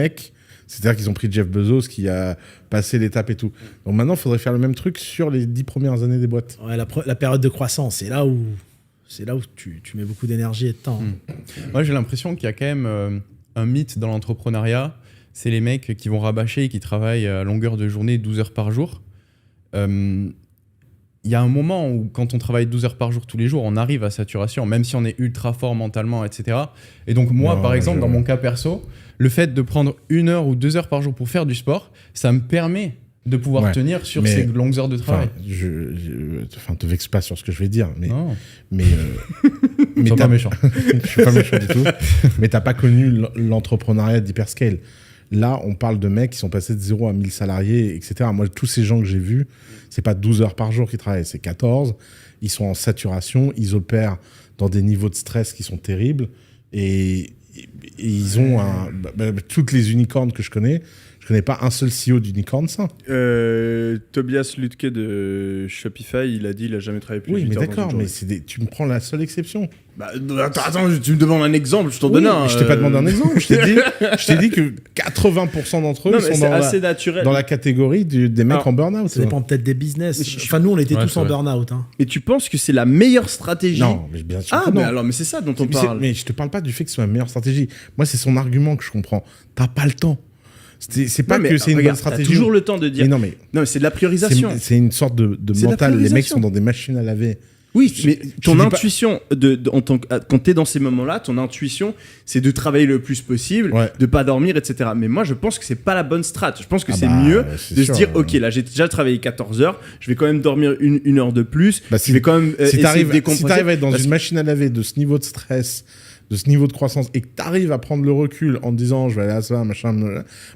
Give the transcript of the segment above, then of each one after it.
mecs. C'est-à-dire qu'ils ont pris Jeff Bezos qui a passé l'étape et tout. Donc maintenant, il faudrait faire le même truc sur les 10 premières années des boîtes. Ouais, la période de croissance, c'est là où tu mets beaucoup d'énergie et de temps. Moi, j'ai l'impression qu'il y a quand même un mythe dans l'entrepreneuriat. C'est les mecs qui vont rabâcher et qui travaillent à longueur de journée 12 heures par jour. Il y a un moment où, quand on travaille 12 heures par jour tous les jours, on arrive à saturation, même si on est ultra fort mentalement, etc. Et donc moi, par exemple, dans mon cas perso, le fait de prendre 1 heure ou 2 heures par jour pour faire du sport, ça me permet de pouvoir tenir sur ces longues heures de travail. Enfin, te vexe pas sur ce que je vais dire, mais sois pas méchant. Je suis pas méchant du tout. Mais t'as pas connu l'entrepreneuriat d'hyperscale. Là, on parle de mecs qui sont passés de 0 à 1000 salariés, etc. Moi, tous ces gens que j'ai vus, c'est pas 12 heures par jour qu'ils travaillent, c'est 14. Ils sont en saturation, ils opèrent dans des niveaux de stress qui sont terribles. Et ils ont toutes les unicornes que je connais pas un seul CEO d'unicorn ça. Tobias Lütke de Shopify, il a dit il a jamais travaillé plus de 8 heures. Oui, mais d'accord, mais tu me prends la seule exception. Attends, tu me demandes un exemple, je t'en donne un. Je t'ai pas demandé un exemple, je t'ai dit que 80% d'entre eux sont dans la catégorie des mecs en burn-out. Ça dépend peut-être des business. Enfin, nous, on était tous en burn-out. Hein. Et tu penses que c'est la meilleure stratégie? Non, mais bien sûr que non. Mais c'est ça dont on parle. Mais je te parle pas du fait que ce soit la meilleure stratégie. Moi, c'est son argument que je comprends. T'as pas le temps. C'est pas que c'est une bonne stratégie. T'as toujours le temps de dire. Mais non, mais c'est de la priorisation. C'est une sorte de mental. Les mecs sont dans des machines à laver. Oui, mais ton intuition, quand t'es dans ces moments-là, ton intuition, c'est de travailler le plus possible, de pas dormir, etc. Mais moi, je pense que c'est pas la bonne strat. Je pense que c'est mieux de se dire, ok, là, j'ai déjà travaillé 14 heures, je vais quand même dormir une heure de plus, je vais quand même essayer de décompresser. Si t'arrives à être dans une machine à laver de ce niveau de stress, de ce niveau de croissance, et que t'arrives à prendre le recul en te disant, je vais aller à ça, machin,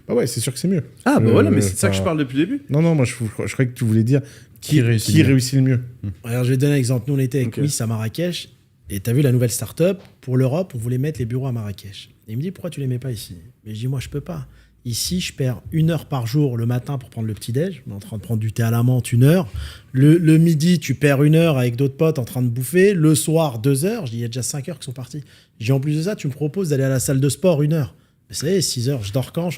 bah ouais, c'est sûr que c'est mieux. Ah, bah voilà, mais c'est ça que je parle depuis le début. Non, moi, je croyais que tu voulais dire qui réussit le mieux. Alors, je vais te donner un exemple. Nous, on était avec Miss à Marrakech, et t'as vu la nouvelle start-up, pour l'Europe, on voulait mettre les bureaux à Marrakech. Et il me dit, pourquoi tu les mets pas ici? Mais je dis, moi, je peux pas. Ici, je perds 1 heure par jour le matin pour prendre le petit-déj. On est en train de prendre du thé à la menthe 1 heure. Le midi, tu perds 1 heure avec d'autres potes en train de bouffer. Le soir, 2 heures. Je dis, il y a déjà 5 heures qui sont parties. Je dis, en plus de ça, tu me proposes d'aller à la salle de sport 1 heure. Mais ça y est, 6 heures, je dors quand?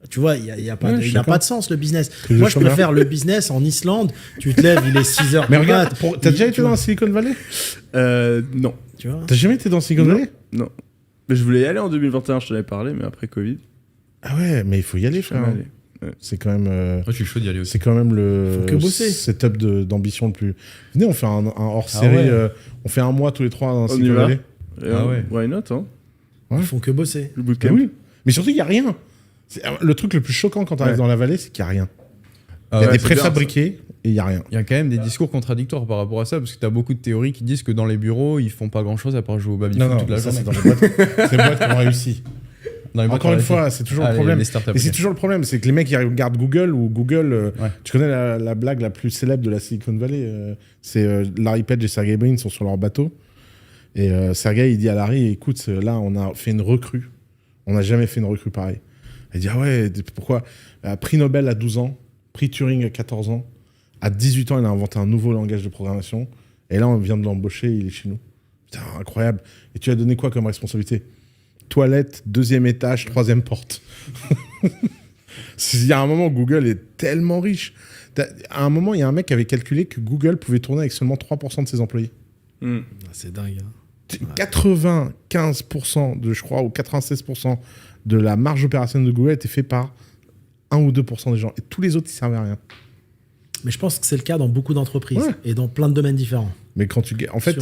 Tu vois, il n'y a pas de sens, le business. Moi, je préfère le business en Islande. Tu te lèves, il est 6 heures. Mais regarde, t'as déjà été dans la Silicon Valley? Non. Tu vois? T'as jamais été dans Silicon Valley? Non. Mais je voulais y aller en 2021, je t'en avais parlé, mais après Covid. Ah ouais, mais il faut y aller, frère. Ouais. C'est quand même. Je suis chaud d'y aller aussi. C'est quand même le faut que bosser. Setup d'ambition le plus. Venez, on fait un hors-série. On fait 1 mois tous les 3 dans Silicon Valley. Ah ouais. Why not, hein? Ils font que bosser. Le bootcamp. Oui. Mais surtout, il n'y a rien. Le truc le plus choquant quand tu arrives dans la vallée, c'est qu'il n'y a rien. Il y a des préfabriqués et il n'y a rien. Il y a quand même des discours contradictoires par rapport à ça, parce que tu as beaucoup de théories qui disent que dans les bureaux, ils font pas grand-chose à part jouer au baby-foot toute la journée. C'est dans les boîtes. C'est les boîtes qui ont réussi. Encore une fois, c'est toujours le problème. Et c'est toujours le problème, c'est que les mecs, ils regardent Google, ou Google... Tu connais la blague la plus célèbre de la Silicon Valley, c'est Larry Page et Sergey Brin sont sur leur bateau. Et Sergey, il dit à Larry, écoute, là, on a fait une recrue. On n'a jamais fait une recrue pareille. Il dit, ah ouais, pourquoi? Prix Nobel à 12 ans, prix Turing à 14 ans. À 18 ans, il a inventé un nouveau langage de programmation. Et là, on vient de l'embaucher, il est chez nous. Putain, incroyable. Et tu as donné quoi comme responsabilité? Toilette, 2e étage, 3e porte. Il y a un moment où Google est tellement riche. À un moment, il y a un mec qui avait calculé que Google pouvait tourner avec seulement 3% de ses employés. C'est dingue. Hein. 95% je crois, ou 96% de la marge opérationnelle de Google était fait par 1 ou 2% des gens. Et tous les autres, ils servaient à rien. Mais je pense que c'est le cas dans beaucoup d'entreprises et dans plein de domaines différents. Mais quand tu... En fait,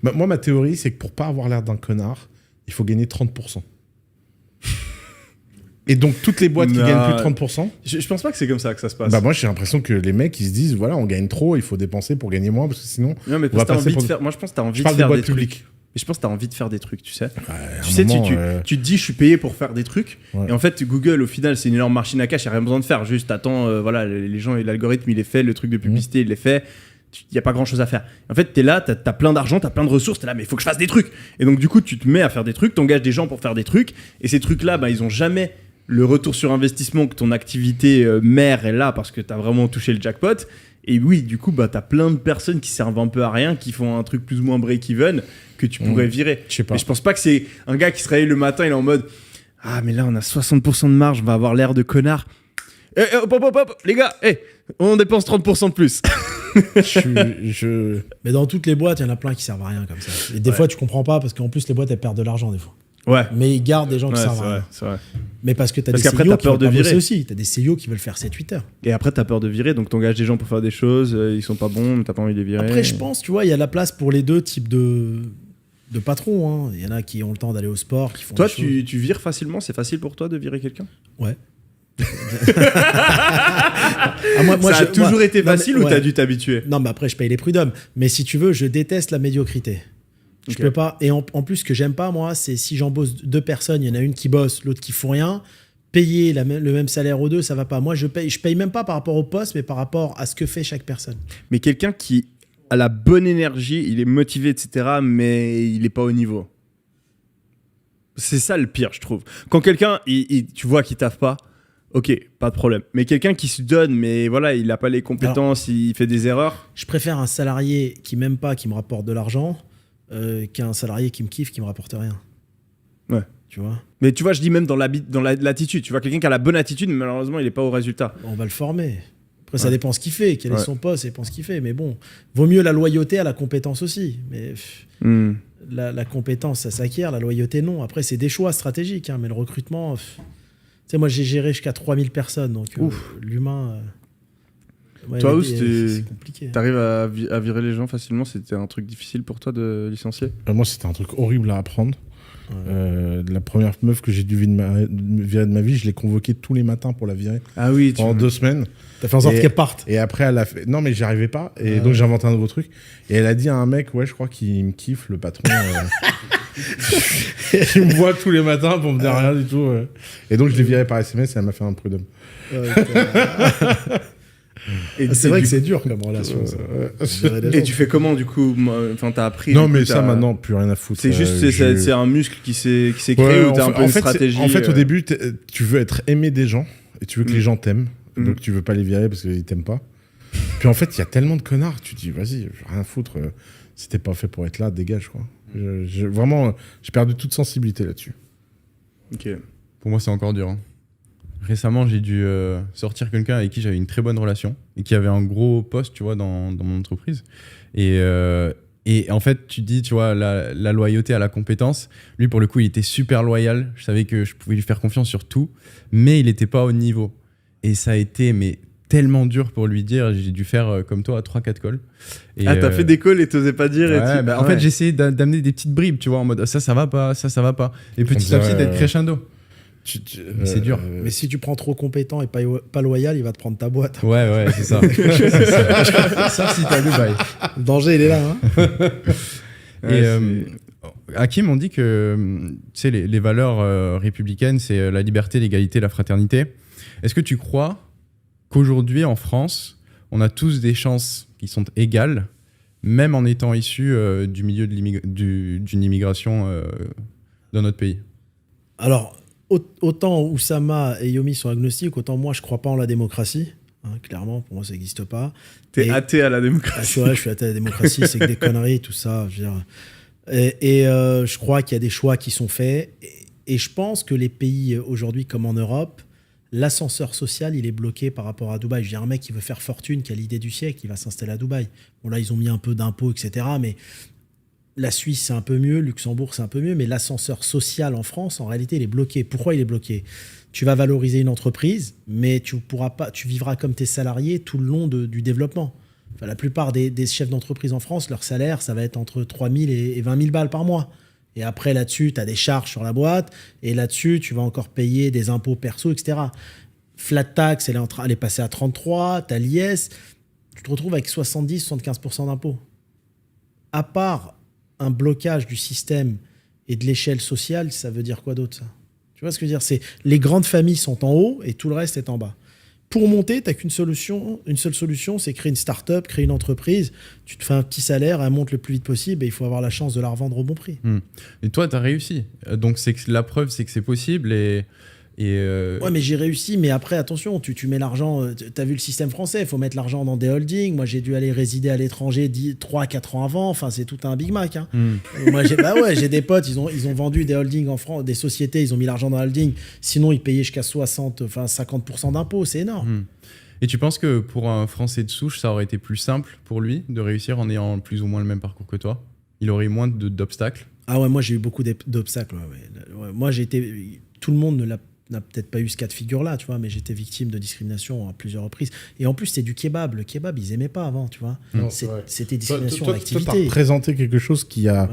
moi, ma théorie, c'est que pour pas avoir l'air d'un connard, il faut gagner 30%. Et donc, toutes les boîtes qui gagnent plus de 30%... Je pense pas que c'est comme ça que ça se passe. Bah moi, j'ai l'impression que les mecs, ils se disent, voilà, on gagne trop, il faut dépenser pour gagner moins, parce que sinon... Non, mais parce que t'as envie de faire... Moi, je pense que t'as envie de faire des trucs. Mais je pense que t'as envie de faire des trucs, tu sais. Tu te dis, je suis payé pour faire des trucs. Ouais. Et en fait, Google, au final, c'est une énorme machine à cash, il n'y a rien besoin de faire. Juste, attends, voilà, les gens, l'algorithme, il est fait, le truc de publicité, il est fait. Il n'y a pas grand chose à faire. En fait, t'es là, t'as plein d'argent, t'as plein de ressources, t'es là, mais il faut que je fasse des trucs. Et donc, du coup, tu te mets à faire des trucs, t'engages des gens pour faire des trucs. Et ces trucs-là, bah, ils ont jamais le retour sur investissement que ton activité mère est là parce que t'as vraiment touché le jackpot. Et oui, du coup, bah, t'as plein de personnes qui servent un peu à rien, qui font un truc plus ou moins break-even que tu pourrais virer. Je sais pas. Mais je pense pas que c'est un gars qui se réveille le matin, il est en mode Ah, mais là, on a 60% de marge, on va avoir l'air de connard. Hop, les gars, on dépense 30% de plus. Mais dans toutes les boîtes, il y en a plein qui servent à rien comme ça. Et des fois, tu comprends pas parce qu'en plus, les boîtes, elles perdent de l'argent des fois. Ouais. Mais ils gardent des gens qui servent à rien. C'est vrai. Mais parce que t'as des CEO qui veulent virer aussi. T'as des CEO qui veulent faire 7-8 heures. Et après, t'as peur de virer, donc t'engages des gens pour faire des choses, ils sont pas bons, mais t'as pas envie de les virer. Après, je pense, tu vois, il y a la place pour les deux types de patrons. Il y en a qui ont le temps d'aller au sport, qui font Toi, tu vires facilement? C'est facile pour toi de virer quelqu'un? Ouais. Ça a toujours été facile ou t'as dû t'habituer? Non, mais après, je paye les prud'hommes. Mais si tu veux, je déteste la médiocrité. Je peux pas. Et en plus, ce que j'aime pas, moi, c'est si j'embauche 2 personnes, il y en a une qui bosse, l'autre qui fout rien, payer le même salaire aux deux, ça va pas. Moi, je paye même pas par rapport au poste, mais par rapport à ce que fait chaque personne. Mais quelqu'un qui a la bonne énergie, il est motivé, etc., mais il est pas au niveau. C'est ça le pire, je trouve. Quand quelqu'un, tu vois qu'il taffe pas, ok, pas de problème. Mais quelqu'un qui se donne, mais voilà, il a pas les compétences, il fait des erreurs. Je préfère un salarié qui m'aime pas, qui me rapporte de l'argent, qu'un salarié qui me kiffe, qui me rapporte rien. Ouais. Tu vois. Mais tu vois, je dis même dans l'attitude. Tu vois, quelqu'un qui a la bonne attitude, mais malheureusement, il est pas au résultat. On va le former. Après, ça dépend ce qu'il fait, quel est son poste, ça dépend ce qu'il fait. Mais bon, vaut mieux la loyauté à la compétence aussi. Mais la compétence, ça s'acquiert, la loyauté, non. Après, c'est des choix stratégiques, mais le recrutement... Tu sais, moi, j'ai géré jusqu'à 3000 personnes, donc l'humain... Toi aussi, c'est compliqué. T'arrives à virer les gens facilement? C'était un truc difficile pour toi de licencier? Moi, c'était un truc horrible à apprendre. La première meuf que j'ai dû virer de ma vie, je l'ai convoquée tous les matins pour la virer. Ah oui, pendant 2 semaines. T'as fait en sorte qu'elle parte. Et après, elle a fait. Non, mais j'y arrivais pas. Et donc, j'ai inventé un nouveau truc. Et elle a dit à un mec, je crois qu'il me kiffe, le patron. Il me voit tous les matins pour me dire rien du tout. Et donc, je l'ai viré par SMS et elle m'a fait un prud'homme. C'est vrai que c'est dur comme relation. Et tu fais comment du coup? Enfin, t'as appris? Non, mais ça maintenant, plus rien à foutre. C'est juste, c'est un muscle qui s'est créé ou t'as un peu une stratégie? En fait, au début, tu veux être aimé des gens et tu veux que les gens t'aiment. Donc tu veux pas les virer parce qu'ils t'aiment pas. Puis en fait, il y a tellement de connards, tu te dis, vas-y, je vais rien foutre. Si t'es pas fait pour être là, dégage, quoi. Vraiment, j'ai perdu toute sensibilité là-dessus. Ok. Pour moi, c'est encore dur. Récemment, j'ai dû sortir quelqu'un avec qui j'avais une très bonne relation et qui avait un gros poste, tu vois, dans mon entreprise. Et en fait, tu dis, tu vois, la loyauté à la compétence. Lui, pour le coup, il était super loyal. Je savais que je pouvais lui faire confiance sur tout, mais il n'était pas au niveau. Et ça a été tellement dur pour lui dire. J'ai dû faire comme toi 3-4 calls. Et t'as fait des calls et t'osais pas dire? En fait, j'ai essayé d'amener des petites bribes, tu vois, en mode ça va pas, ça va pas. Et petit à petit, d'être crescendo. C'est dur. Mais si tu prends trop compétent et pas loyal, il va te prendre ta boîte. Ouais, c'est ça. Sauf si t'as Dubaï. Le danger, il est là. Hakim, on dit que les valeurs républicaines, c'est la liberté, l'égalité, la fraternité. Est-ce que tu crois qu'aujourd'hui, en France, on a tous des chances qui sont égales, même en étant issus du milieu d'une immigration dans notre pays? Alors, autant Oussama et Yomi sont agnostiques, autant moi, je crois pas en la démocratie. Clairement, pour moi, ça n'existe pas. T'es athée à la démocratie. Je suis athée à la démocratie, c'est que des conneries, tout ça. Je veux dire. Je crois qu'il y a des choix qui sont faits. Et je pense que les pays aujourd'hui, comme en Europe, l'ascenseur social, il est bloqué par rapport à Dubaï. Je veux dire, un mec qui veut faire fortune, qui a l'idée du siècle, il va s'installer à Dubaï. Bon, là, ils ont mis un peu d'impôts, etc. Mais la Suisse, c'est un peu mieux. Luxembourg, c'est un peu mieux. Mais l'ascenseur social en France, en réalité, il est bloqué. Pourquoi il est bloqué? Tu vas valoriser une entreprise, mais tu vivras comme tes salariés tout le long du développement. Enfin, la plupart des chefs d'entreprise en France, leur salaire, ça va être entre 3 000 et 20 000 balles par mois. Et après, là-dessus, tu as des charges sur la boîte. Et là-dessus, tu vas encore payer des impôts perso, etc. Flat tax, elle est passée à 33. Tu as l'IS. Tu te retrouves avec 70-75% d'impôts. À part un blocage du système et de l'échelle sociale, ça veut dire quoi d'autre, ça? Tu vois ce que je veux dire? C'est les grandes familles sont en haut et tout le reste est en bas. Pour monter, tu n'as qu'une solution, une seule solution, c'est créer une start-up, créer une entreprise. Tu te fais un petit salaire, elle monte le plus vite possible et il faut avoir la chance de la revendre au bon prix. Et toi, tu as réussi. Donc, la preuve, c'est que c'est possible. Et Ouais, mais j'ai réussi, mais après, attention, tu mets l'argent, t'as vu le système français, il faut mettre l'argent dans des holdings. Moi, j'ai dû aller résider à l'étranger 3-4 ans avant, enfin, c'est tout un Big Mac. Hein. Moi, j'ai des potes, ils ont vendu des holdings en France, des sociétés, ils ont mis l'argent dans la holding, sinon ils payaient jusqu'à 50% d'impôts, c'est énorme. Et tu penses que pour un Français de souche, ça aurait été plus simple pour lui de réussir en ayant plus ou moins le même parcours que toi? Il aurait eu moins d'obstacles? Ah ouais, moi j'ai eu beaucoup d'obstacles. Ouais. Moi tout le monde n'a peut-être pas eu ce cas de figure-là, tu vois, mais j'étais victime de discrimination à plusieurs reprises. Et en plus, c'est du kebab. Le kebab, ils aimaient pas avant, tu vois. C'était discrimination à l'activité. Toi, t'as représenté quelque chose qui a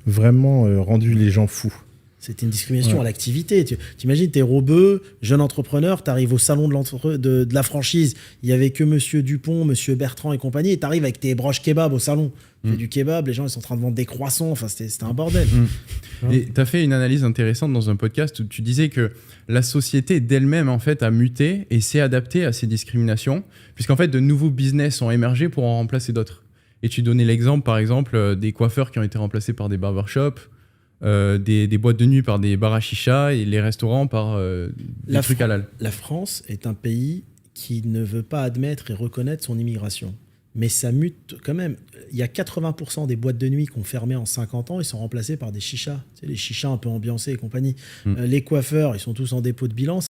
vraiment rendu les gens fous. C'était une discrimination à l'activité. T'imagines, t'es robeux, jeune entrepreneur, t'arrives au salon de la franchise, il y avait que Monsieur Dupont, Monsieur Bertrand et compagnie, et t'arrives avec tes broches kebab au salon. Tu fais du kebab, les gens ils sont en train de vendre des croissants, enfin c'était un bordel. Et t'as fait une analyse intéressante dans un podcast où tu disais que la société d'elle-même en fait a muté et s'est adaptée à ces discriminations, puisqu'en fait de nouveaux business ont émergé pour en remplacer d'autres. Et tu donnais l'exemple par exemple des coiffeurs qui ont été remplacés par des barbershops, des boîtes de nuit par des bars à chicha et les restaurants par des trucs halal. La France est un pays qui ne veut pas admettre et reconnaître son immigration. Mais ça mute quand même. Il y a 80% des boîtes de nuit qui ont fermé en 50 ans, ils sont remplacés par des chichas. Tu sais, les chichas un peu ambiancés et compagnie. Les coiffeurs, ils sont tous en dépôt de bilan.